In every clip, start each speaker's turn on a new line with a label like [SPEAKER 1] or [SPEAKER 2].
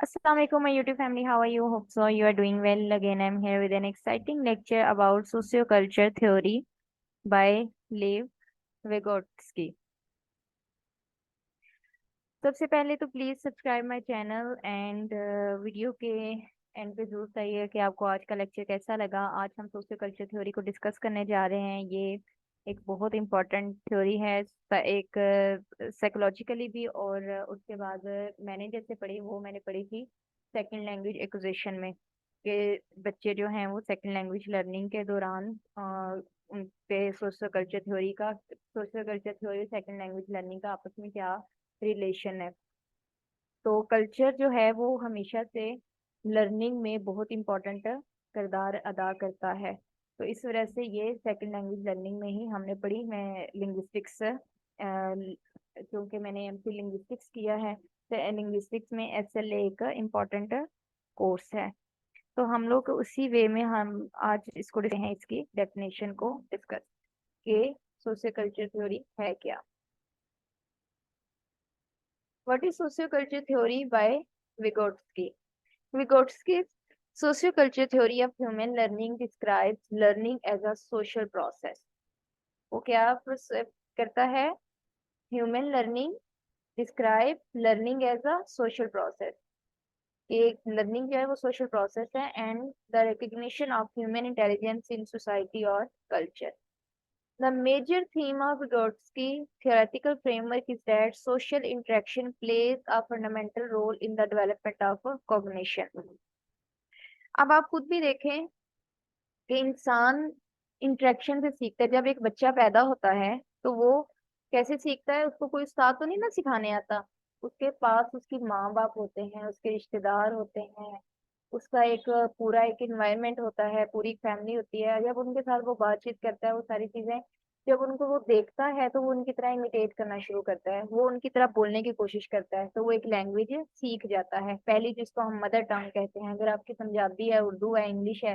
[SPEAKER 1] Assalamualaikum, my YouTube family. How are you? Hope so. You are doing well. Again, I'm here with an exciting lecture about socioculture theory by Lev Vygotsky. सबसे पहले तो please subscribe my channel and video के and पे जरूर बताइए कि आपको आज का लेक्चर कैसा लगा। आज हम सोशियो कल्चर थ्योरी को डिस्कस करने जा रहे हैं। ये एक बहुत इम्पोर्टेंट थ्योरी है, एक साइकोलॉजिकली भी, और उसके बाद मैंने जैसे पढ़ी वो मैंने पढ़ी थी सेकंड लैंग्वेज एक्विजिशन में, कि बच्चे जो हैं वो सेकंड लैंग्वेज लर्निंग के दौरान उन पे socio culture theory second language learning का आपस में क्या रिलेशन है। तो कल्चर जो है वो हमेशा से लर्निंग में बहुत इम्पोर्टेंट किरदार अदा करता है। तो इस वजह से ये सेकंड लैंग्वेज लर्निंग में ही हमने पढ़ी। मैं लिंग्विस्टिक्स, क्योंकि मैंने एमसी लिंग्विस्टिक्स किया है, तो लिंग्विस्टिक्स में एसएल एक इम्पोर्टेंट कोर्स है। तो हम लोग उसी वे में हम आज इसको हैं, इसकी डेफिनेशन को डिस्कस के सोशियो कल्चर थ्योरी है क्या। What is socioculture theory by Vygotsky? Vygotsky's socioculture theory of human learning describes learning as a social process. वो क्या करता है? Human learning describe learning as a social process. एक learning जो है वो सोशल प्रोसेस है and the recognition of human intelligence in society और culture. The major theme of Vygotsky's theoretical framework is that social interaction plays a fundamental role in the development of cognition. अब आप खुद भी देखें कि इंसान interaction से सीखता है। जब एक बच्चा पैदा होता है तो वो कैसे सीखता है? उसको कोई उस्ताद तो नहीं ना सिखाने आता। उसके पास उसकी माँ बाप होते हैं, उसके रिश्तेदार होते हैं, उसका एक पूरा एक इन्वायरमेंट होता है, पूरी फैमिली होती है। जब उनके साथ वो बातचीत करता है, वो सारी चीजें जब उनको वो देखता है तो वो उनकी तरह इमिटेट करना शुरू करता है, वो उनकी तरह बोलने की कोशिश करता है, तो वो एक लैंग्वेज सीख जाता है पहली, जिसको हम मदर टंग कहते हैं। अगर आपकी पंजाबी है, उर्दू है, इंग्लिश है,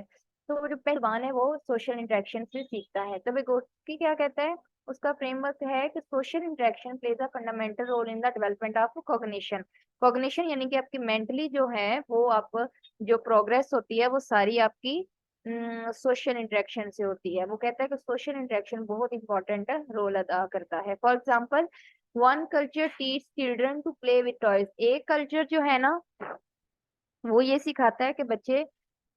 [SPEAKER 1] तो वो जो पहलवान है वो सोशल इंटरेक्शन से सीखता है। तो vygotsky क्या कहता है? उसका फ्रेमवर्क है कि social interaction plays a fundamental role in the development of cognition. Cognition यानी कि आपकी मेंटली जो है वो आप जो प्रोग्रेस होती है वो सारी आपकी सोशल इंटरेक्शन से होती है। वो कहता है कि सोशल इंटरेक्शन बहुत इंपॉर्टेंट रोल अदा करता है। For example, one culture teach children to play with toys. एक कल्चर जो है ना वो ये सिखाता है कि बच्चे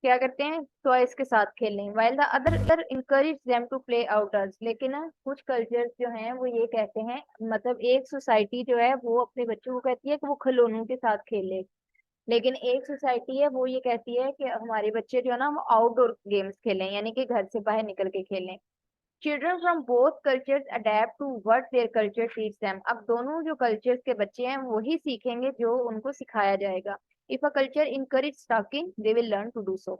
[SPEAKER 1] क्या करते हैं? टॉयज के साथ खेलें, while the other encourage them to play outdoors। लेकिन ना कुछ कल्चर्स जो हैं वो ये कहते हैं, मतलब एक सोसाइटी जो है वो अपने बच्चों को कहती है कि वो खिलौनों के साथ खेले, लेकिन एक सोसाइटी है वो ये कहती है कि हमारे बच्चे जो है ना वो आउटडोर गेम्स खेलें, यानी कि घर से बाहर निकल के खेलें। Children from both cultures adept to what their culture teach them. अब दोनों जो कल्चर्स के बच्चे हैं वही सीखेंगे जो उनको सिखाया जाएगा। If a culture encourage talking they will learn to do so.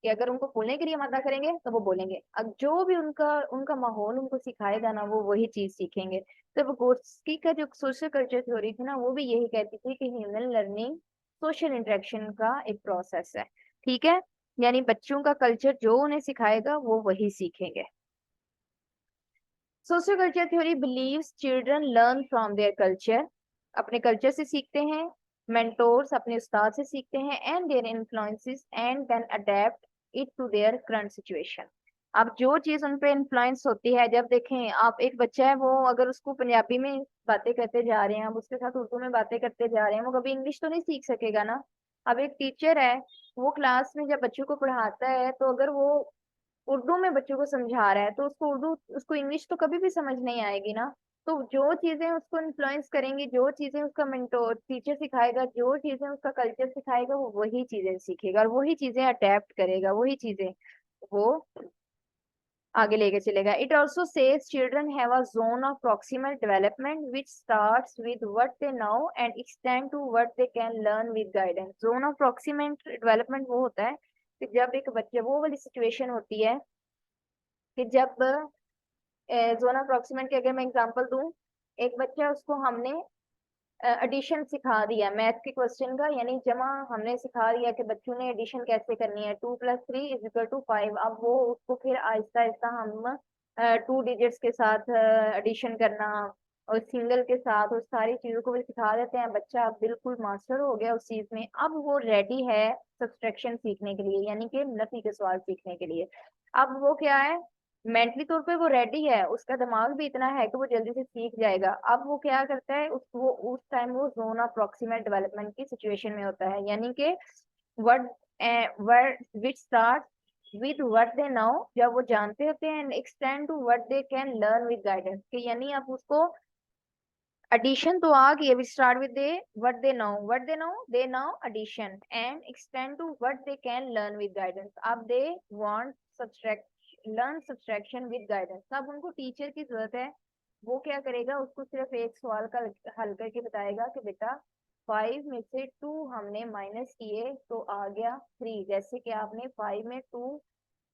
[SPEAKER 1] कि अगर उनको बोलने के लिए मना करेंगे तो वो बोलेंगे। अब जो भी उनका उनका माहौल उनको सिखाएगा ना वो वही चीज सीखेंगे। तो vygotsky का जो सोशल कल्चर थ्योरी थी ना वो भी यही कहती थी कि ह्यूमन लर्निंग सोशल इंटरेक्शन का एक प्रोसेस है। ठीक है, यानी बच्चों का कल्चर जो उन्हें सिखाएगा वो वही सीखेंगे। Socio culture theory believes children learn from their culture. अपने कल्चर से सीखते हैं, मेंटोर्स अपने उस्ताद से सीखते हैं, and their influences and then adept it to their current situation. अब जो चीज उन पे इन्फ्लुएंस होती है, जब देखें आप एक बच्चा है वो अगर उसको पंजाबी में बातें करते जा रहे हैं, अब उसके साथ उर्दू में बातें करते जा रहे हैं, वो कभी इंग्लिश तो नहीं सीख सकेगा ना। अब एक टीचर है, वो क्लास में जब बच्चों को पढ़ाता है तो अगर वो उर्दू में बच्चों को समझा रहा है तो उसको इंग्लिश तो कभी भी समझ नहीं आएगी ना। तो जो चीजें उसको इन्फ्लुएंस करेंगी, जो चीजें उसका मेंटोर टीचर सिखाएगा, जो चीजें उसका कल्चर सिखाएगा, वो वही चीजें सीखेगा और वही चीजें अडेप्ट करेगा, वही चीजें वो आगे लेके चलेगा। It also says children have a zone of proximal development which starts with what they know and extend to what they can learn with guidance. Zone of proximal development वो होता है कि जब एक बच्चे, वो वाली सिचुएशन होती है कि जब जोन अप्रोक्सीमेट की अगर मैं एग्जांपल दूं, एक बच्चा उसको हमने एडिशन सिखा दिया मैथ के क्वेश्चन का, यानी जमा हमने सिखा दिया कि बच्चों ने एडिशन कैसे करनी है, 2+3 = 5। अब वो उसको फिर आहिस्ता आहिस्ता हम 2 डिजिट्स के साथ एडिशन करना, और सिंगल के साथ उस सारी चीजों को भी सिखा देते हैं, बच्चा अब बिल्कुल मास्टर हो गया उस चीज में, अब वो रेडी है सब्सट्रैक्शन सीखने के लिए, यानी कि नफी के सवाल सीखने के लिए। अब वो क्या है, मेंटली तौर पे वो रेडी है, उसका दिमाग भी इतना है कि वो जल्दी से सीख जाएगा। अब वो क्या करता है, वो उस टाइम वो जोन ऑफ प्रॉक्सिमल डेवलपमेंट की सिचुएशन में होता है, यानी कि word word which start with what they know, जब वो जानते होते हैं, and extend to what they can learn with guidance, कि यानी आप उसको addition तो आ गई, अभी start with they what they know addition and extend to what they can learn with guidance। अब they want subtract learn subtraction with guidance। अब उनको टीचर की जरूरत है, वो क्या करेगा, उसको सिर्फ एक सवाल का हल करके बताएगा कि बेटा 5 में से 2 हमने माइनस किए तो आ गया 3, जैसे कि आपने 5 में 2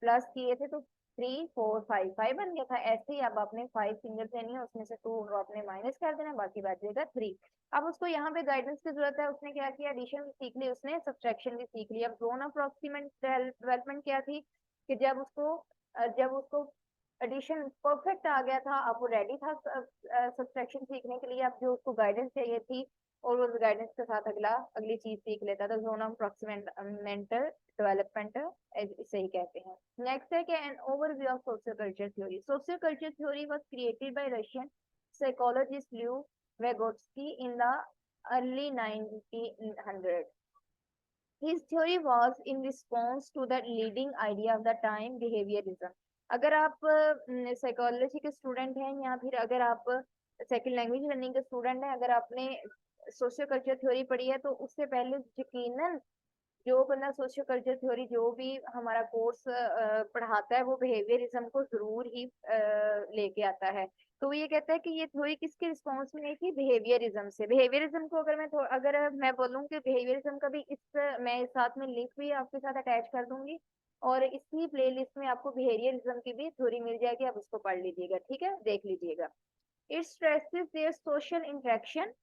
[SPEAKER 1] प्लस किए थे तो 3 4 5 बन गया था, ऐसे ही अब आपने 5 फिंगर लेनी है, उसमें से 2 आपने माइनस कर देना, बाकी बच जाएगा 3। अब उसको यहाँ पे गाइडेंस की जरूरत है, उसने क्या किया, एडिशन भी सीख ली, उसने सब्ट्रैक्शन भी सीख लिया। अब जोन अप्रोक्सीमेट डेवलपमेंट क्या थी, कि जब उसको एडिशन परफेक्ट आ गया था, अब वो रेडी था सब्ट्रैक्शन सीखने के लिए, अब जो उसको गाइडेंस चाहिए थी और उस गाइडेंस के साथ अगली चीज सीख लेता था। जोन ऑफ अप्रोक्सीमेंटल डेवलपमेंट इसे ही कहते हैं। नेक्स्ट है कि an overview of socio culture theory. Socio culture theory was created by Russian psychologist Lev Vygotsky in the early 1900। His theory was in response to the leading idea of the time, behaviorism। अगर आप psychology के student हैं या फिर अगर आप second language learning के student हैं, अगर आपने सोशियो कल्चर थ्योरी पढ़ी है तो उससे पहले यकीनन जो बंदा सोशियो कल्चर थ्योरी जो भी हमारा कोर्स पढ़ाता है वो बिहेवियरिज्म को जरूर ही लेके आता है। तो वो ये कहता है कि ये थ्योरी किसके रिस्पॉन्स में आई थी, बिहेवियरिज्म से। बिहेवियरिज्म को अगर मैं बोलूँ कि बिहेवियरिज्म का भी मैं साथ में लिंक भी आपके साथ अटैच कर दूंगी, और इसी प्लेलिस्ट में आपको बिहेवियरिज्म की भी थ्योरी मिल जाएगी, आप उसको पढ़ लीजिएगा, ठीक है, देख लीजिएगा। It stresses their social interaction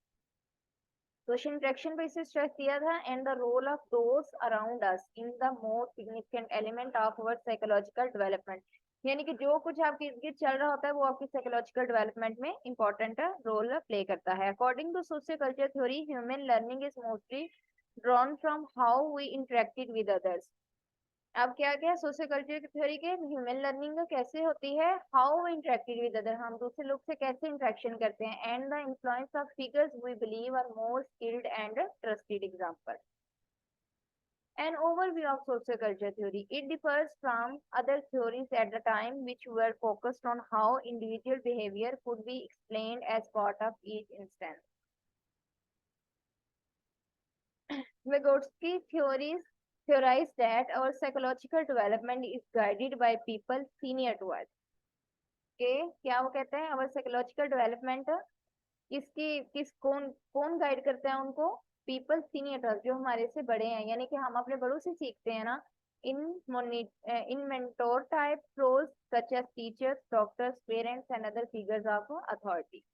[SPEAKER 1] पे इसे स्ट्रेस दिया था, and the role of those around us in the most significant element of our psychological development. यानी कि जो कुछ आपके इर्द गिर्द चल रहा होता है वो आपकी साइकोलॉजिकल डेवलपमेंट में इंपॉर्टेंट रोल प्ले करता है। According to socio culture theory, human learning is mostly drawn from how we interacted with others. अब क्या क्या सोशल कल्चर की थ्योरी के ह्यूमन लर्निंग कैसे होती है, हाउ इंटरेक्टेड विद अदर, हम दूसरे लोग से कैसे इंटरेक्शन करते हैं, and the influence of figures we believe are more skilled and trusted example. An overview of social culture theory. It differs from other theories at the time, which were focused on how individual behavior could be explained as part of each instance. Vygotsky theorized that our psychological development is guided by people senior to us। के क्या वो कहते हैं, our psychological development किस कौन कौन guide करता है उनको, पीपल सीनियर टू अस, जो हमारे से बड़े हैं, यानी कि हम अपने बड़ों से सीखते हैं ना। In in mentor type roles such as teachers, doctors, parents and other figures of authority.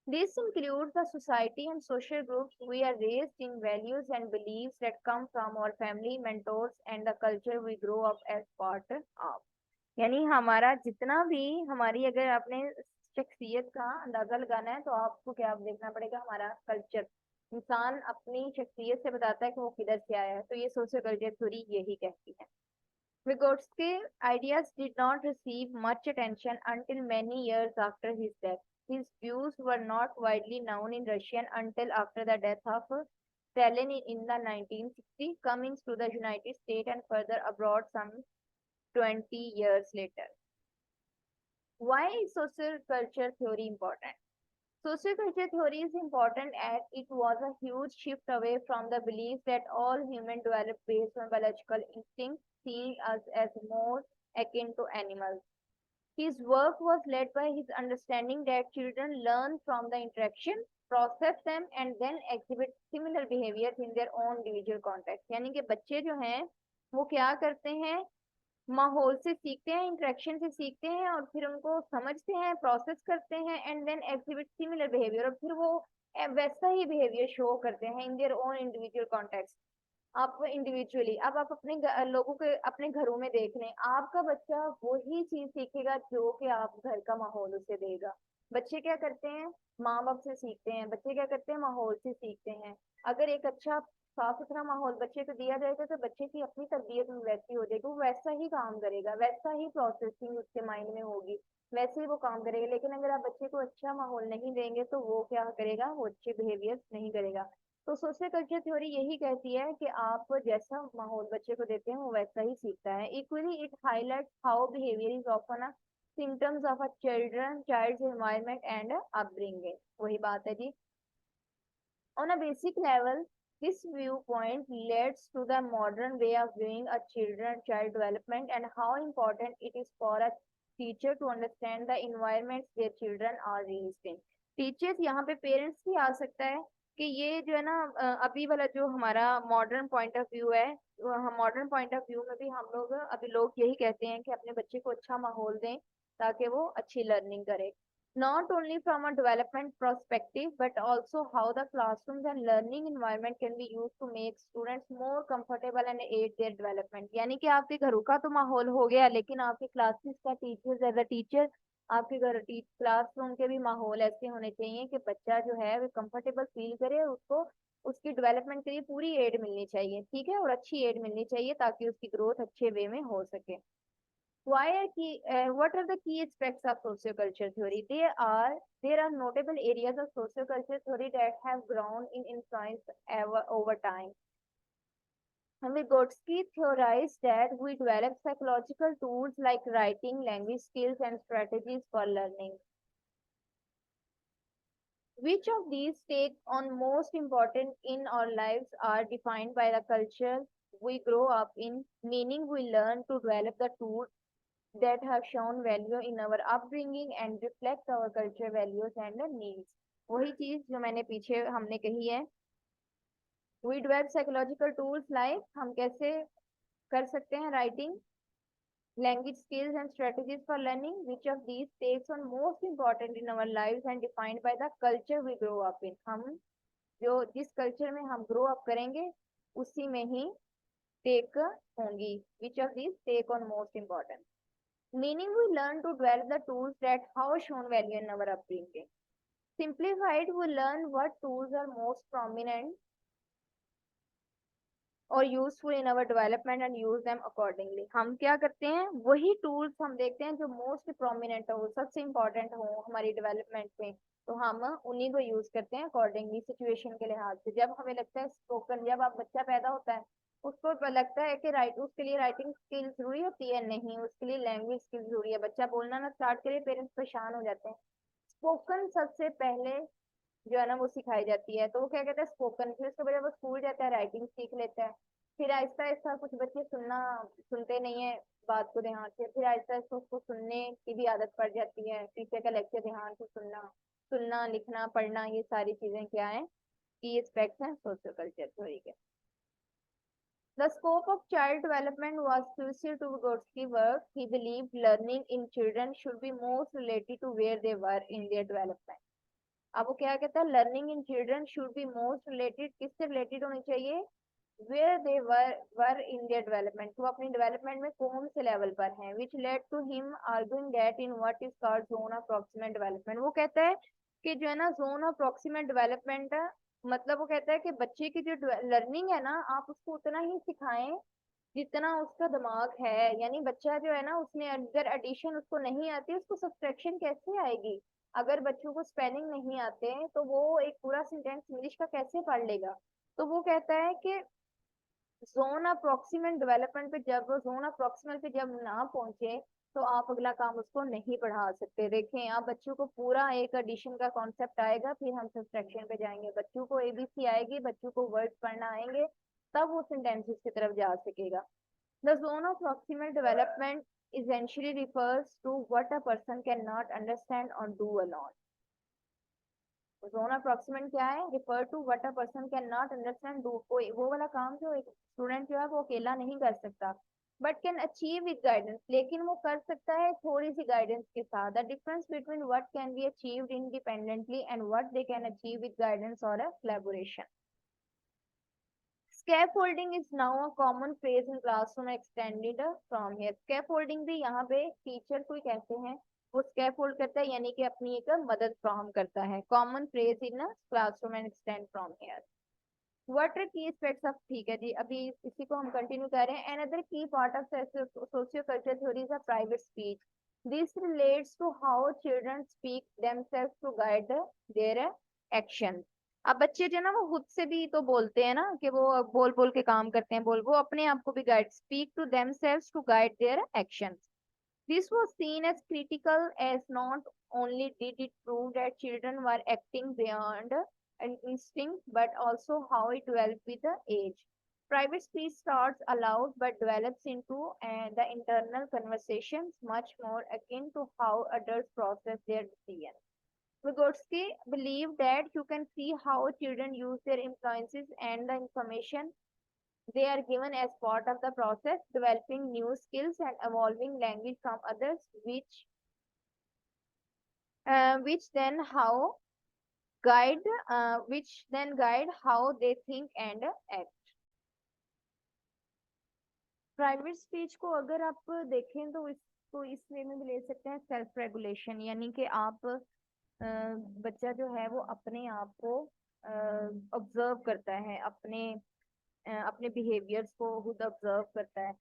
[SPEAKER 1] This includes the society and social groups we are raised in, values and beliefs that come from our family, mentors and the culture we grow up as part of। यानी हमारा जितना भी हमारी, अगर आपने शख्सियत का अंदाजा लगाना है तो आपको क्या देखना पड़ेगा, हमारा कल्चर। इंसान अपनी शख्सियत से बताता है कि वो किधर से आया है, तो ये सोशियो कल्चर थ्योरी यही कहती है। Vygotsky's ideas did not receive much attention until many years after his death। His views were not widely known in Russia until after the death of Stalin in the 1960s, coming to the United States and further abroad some 20 years later। Why is social culture theory important? Social culture theory is important as it was a huge shift away from the belief that all humans develop based on biological instincts, seeing us as more akin to animals। His work was led by his understanding that children learn from the interaction, process them, and then exhibit similar behaviors in their own individual context। यानी कि बच्चे जो हैं वो क्या करते हैं, माहौल से सीखते हैं, इंटरेक्शन से सीखते हैं, और फिर उनको समझते हैं, प्रोसेस करते हैं, and then exhibit similar behaviour, और फिर वो वैसा ही बिहेवियर शो करते हैं in their own individual context. आप इंडिविजुअली, अब आप अपने लोगों के अपने घरों में देख लें, आपका बच्चा वही चीज सीखेगा जो कि आप घर का माहौल उसे देगा। बच्चे क्या करते हैं, माँ बाप से सीखते हैं, बच्चे क्या करते हैं, माहौल से सीखते हैं। अगर एक अच्छा साफ सुथरा माहौल बच्चे को दिया जाएगा तो बच्चे की अपनी तरबियत में वैसी हो जाएगी, वो वैसा ही काम करेगा, वैसा ही प्रोसेसिंग उसके माइंड में होगी, वैसे ही वो काम करेगा। लेकिन अगर आप बच्चे को अच्छा माहौल नहीं देंगे तो वो क्या करेगा, वो अच्छे बिहेवियर नहीं करेगा। तो सोशल कल्चर थ्योरी यही कहती है कि आप जैसा माहौल बच्चे को देते हैं वो वैसा ही सीखता है। Equally it highlight how behaviour is often symptoms of a child's environment and upbringing। वही बात है जी। On a basic level, this viewpoint leads to the modern way of viewing a child development and how important it is for a teacher to understand the environments their children are raised in। Teachers यहाँ पे parents भी आ सकता है कि ये जो है ना अभी वाला जो हमारा मॉडर्न पॉइंट ऑफ व्यू है, मॉडर्न पॉइंट ऑफ व्यू में भी हम लोग अभी लोग यही कहते हैं कि अपने बच्चे को अच्छा माहौल दें ताकि वो अच्छी लर्निंग करे। Not only from a development perspective, but also how the classrooms and learning environment can be used to make students more comfortable and aid their development। यानी कि आपके घरों का तो माहौल हो गया, लेकिन आपके क्लासेस का टीचर्स एज अ टीचर आपके घर क्लासरूम के भी माहौल ऐसे होने चाहिए कि बच्चा जो है वो कंफर्टेबल फील करे और उसको उसकी डेवलपमेंट के लिए पूरी एड मिलनी चाहिए, ठीक है, और अच्छी एड मिलनी चाहिए ताकि उसकी ग्रोथ अच्छे वे में हो सके। Why are what are the key aspects of socioculture theory? There are notable areas of socioculture theory that have grown in influence over time. Vygotsky theorized that we develop psychological tools like writing, language skills, and strategies for learning. Which of these take on most important in our lives are defined by the culture we grow up in, meaning we learn to develop the tools that have shown value in our upbringing and reflect our culture values and needs। वही चीज जो मैंने पीछे हमने कही है, we develop psychological tools like हम कैसे कर सकते हैं writing, language skills and strategies for learning। Which of these takes on most important in our lives and defined by the culture we grow up in। हम जो जिस culture में हम ग्रो अप करेंगे उसी में ही टेक होंगी। Which of these take on most important, meaning we learn to develop the tools that have shown value in our upbringing। Simplified, we learn what tools are most prominent और useful in our development and use them accordingly. हम क्या करते हैं, वही tools हम देखते हैं जो मोस्ट प्रोमिनेंट हो, सबसे इंपॉर्टेंट हो हमारी डेवलपमेंट में, तो हम उन्हीं को यूज करते हैं अकॉर्डिंगली सिचुएशन के लिहाज से। जब हमें लगता है स्पोकन, जब आप बच्चा पैदा होता है उसको लगता है कि राइट उसके लिए राइटिंग स्किल जरूरी होती है, नहीं, उसके लिए लैंग्वेज स्किल जरूरी है। बच्चा बोलना ना स्टार्ट करे, पेरेंट्स परेशान हो जाते हैं। स्पोकन सबसे पहले जो है ना वो सिखाई जाती है, तो वो क्या कहते हैं स्पोकन, फिर उसके बाद वो स्कूल जाता है राइटिंग सीख लेता है। फिर आहिस्ता आहिस्ता कुछ बच्चे सुनते नहीं है बात को ध्यान से, फिर आहिस्ता आहिस्ता उसको सुनने की भी आदत पड़ जाती है, टीचर का लेक्चर ध्यान से सुनना, सुनना लिखना पढ़ना, ये सारी चीजें क्या है की एस्पेक्ट्स हैं सोशल कल्चर थ्योरी के। The scope of child development was crucial to Vygotsky's work। He believed learning in children should be most related to where they were in their development। अब वो क्या कहता है, learning in children should be most related, किससे related होनी चाहिए, where they were in their development, वो अपनी डेवलपमेंट में कौन से लेवल पर हैं। Which led to him arguing that in what is called zone of proximate development. वो कहता है कि जो है ना जोन ऑफ प्रॉक्सिमेट डेवलपमेंट, मतलब वो कहता है कि बच्चे की जो लर्निंग है ना आप उसको उतना ही सिखाएं जितना उसका दिमाग है। यानी बच्चा जो है ना उसने अगर एडिशन उसको नहीं आती, उसको सब्ट्रैक्शन कैसे आएगी। अगर बच्चों को स्पेलिंग नहीं आते तो वो एक पूरा सेंटेंस इंग्लिश का कैसे पढ़ लेगा। तो वो कहता है कि जोन अप्रोक्सीमेट डेवलपमेंट पे जब वो जोन अप्रोक्सीमेट पे जब ना पहुंचे तो आप अगला काम उसको नहीं पढ़ा सकते। देखें आप बच्चों को पूरा एक एडिशन का कॉन्सेप्ट आएगा, फिर हम सब्ट्रैक्शन पे जाएंगे, बच्चों को एबीसी आएगी, बच्चों को वर्ड पढ़ना आएंगे, तब वो सेंटेंसेस की तरफ जा सकेगा। The zone of proximal development essentially refers to what a person cannot understand or do alone। Zone of प्रॉक्सिमेंट क्या है, refer to what a person can not understand do, कोई वो वाला काम जो एक स्टूडेंट जो है वो अकेला नहीं कर सकता, but can achieve with guidance, लेकिन वो कर सकता है थोड़ी सी गाइडेंस के साथ। The difference between what can be achieved independently and what they can achieve with guidance और a collaboration. Scaffolding is now a common phrase in classroom extended from here। Scaffolding भी यहाँ पे टीचर को ही कहते हैं वो स्कैफोल्ड करता है यानी कि अपनी एक मदद फ्राहम करता है। Common phrase in classroom and extend from here. What are key aspects of, ठीक है जी, अभी इसी को हम कंटिन्यू कर रहे हैं। Another key part of socio culture theory is a private speech. This relates to how children speak themself to guide their action. अब बच्चे जो है ना वो खुद से भी तो बोलते हैं ना, कि वो बोल बोल के काम करते हैं, बोल वो अपने आप को भी guide, speak to themself to guide their action. This was seen as critical, as not only did it prove that children were acting beyond an instinct, but also how it developed with the age. Private speech starts aloud but develops into the internal conversations much more akin to how adults process their decisions. Vygotsky believed that you can see how children use their influences and the information they are given as part of the process, developing new skills and evolving language from others, which then how guide, which then guide how they think and act. Private speech को अगर आप देखें तो इसको इस वे में भी ले सकते हैं, सेल्फ रेगुलेशन, यानी कि आप बच्चा जो है वो अपने आप को ऑब्जर्व करता है, अपने बिहेवियर्स को खुद ऑब्जर्व करता है।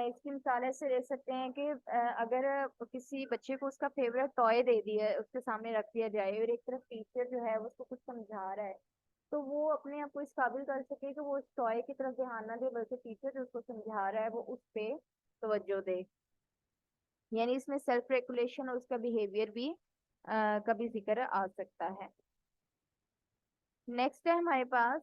[SPEAKER 1] इसकी मिसाल ऐसे ले सकते हैं कि अगर किसी बच्चे को उसका फेवरेट टॉय दे दिया, उसके सामने रख दिया जाए और एक तरफ टीचर जो है उसको कुछ समझा रहा है, तो वो अपने आप को इस काबिल कर सके कि वो उस टॉय की तरफ ध्यान ना दे, बल्कि टीचर जो उसको समझा रहा है वो उस पे तवज्जो दे। यानी इसमें सेल्फ रेगुलेशन और उसका बिहेवियर भी कभी जिक्र आ सकता है। नेक्स्ट है हमारे पास,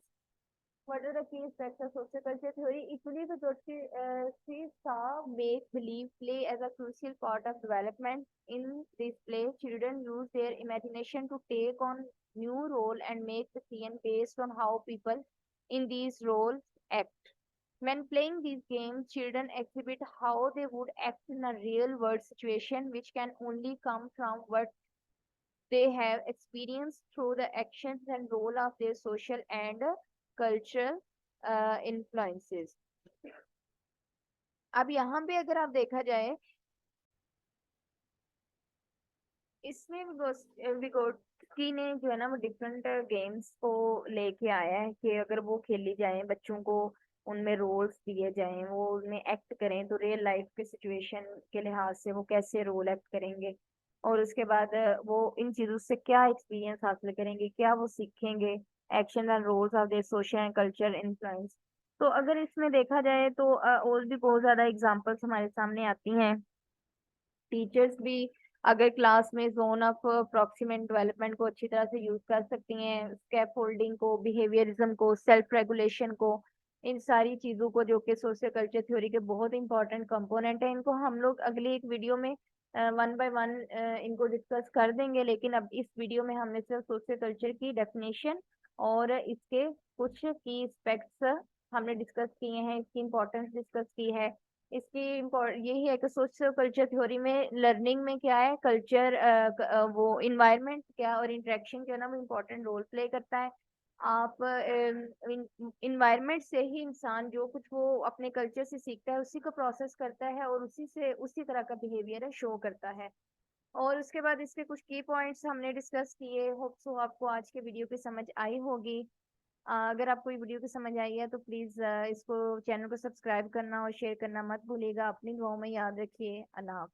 [SPEAKER 1] what are the key aspects of social culture theory? Equally, the Vygotsky saw make believe play as a crucial part of development. In this play, children use their imagination to take on new role and make decisions based on how people in these roles act. When playing these games, children exhibit how they would act in a real world situation, which can only come from what they have experienced through the actions and role of their social and cultural influences. अब यहाँ पे अगर आप देखा जाए, इसमें विगोट्स्की ने जो है ना वो डिफरेंट गेम्स को लेके आया है कि अगर वो खेली जाए, बच्चों को उनमें रोल्स दिए जाएं, वो उनमें एक्ट करें, तो रियल लाइफ के सिचुएशन के लिहाज से वो कैसे रोल एक्ट करेंगे, और उसके बाद वो इन चीजों से क्या एक्सपीरियंस हासिल करेंगे, क्या वो सीखेंगे, action and roles of their social and culture influence. तो अगर इसमें देखा जाए तो और भी बहुत ज्यादा एग्जांपल्स हमारे सामने आती हैं। टीचर्स भी अगर क्लास में जोन ऑफ प्रॉक्सिमेट डेवलपमेंट को अच्छी तरह से यूज कर सकती हैं, स्कैप होल्डिंग को, बिहेवियरिज्म को, सेल्फ रेगुलेशन को, इन सारी चीजों को, जो कि सोशियो कल्चर थ्योरी के बहुत इंपॉर्टेंट कंपोनेंट है, इनको हम लोग अगली एक वीडियो में वन बाय वन इनको डिस्कस कर देंगे। लेकिन अब इस वीडियो में हमने सिर्फ सोशियो कल्चर की डेफिनेशन और इसके कुछ की एस्पेक्ट्स हमने डिस्कस किए हैं, इसकी इंपॉर्टेंस डिस्कस की है। इसकी यही है कि सोशियो कल्चर थ्योरी में लर्निंग में क्या है, कल्चर वो इन्वायरमेंट क्या और इंटरेक्शन क्या है ना, वो इम्पोर्टेंट रोल प्ले करता है। आप इन्वायरमेंट से ही इंसान जो कुछ वो अपने कल्चर से सीखता है उसी को प्रोसेस करता है और उसी से उसी तरह का बिहेवियर है शो करता है। और उसके बाद इसके कुछ की पॉइंट्स हमने डिस्कस किए। होप सो आपको आज के वीडियो की समझ आई होगी। अगर आपको ये वीडियो की समझ आई है तो प्लीज़ इसको, चैनल को सब्सक्राइब करना और शेयर करना मत भूलिएगा। अपनी दुआओं में याद रखिए। अल्लाह हाफिज।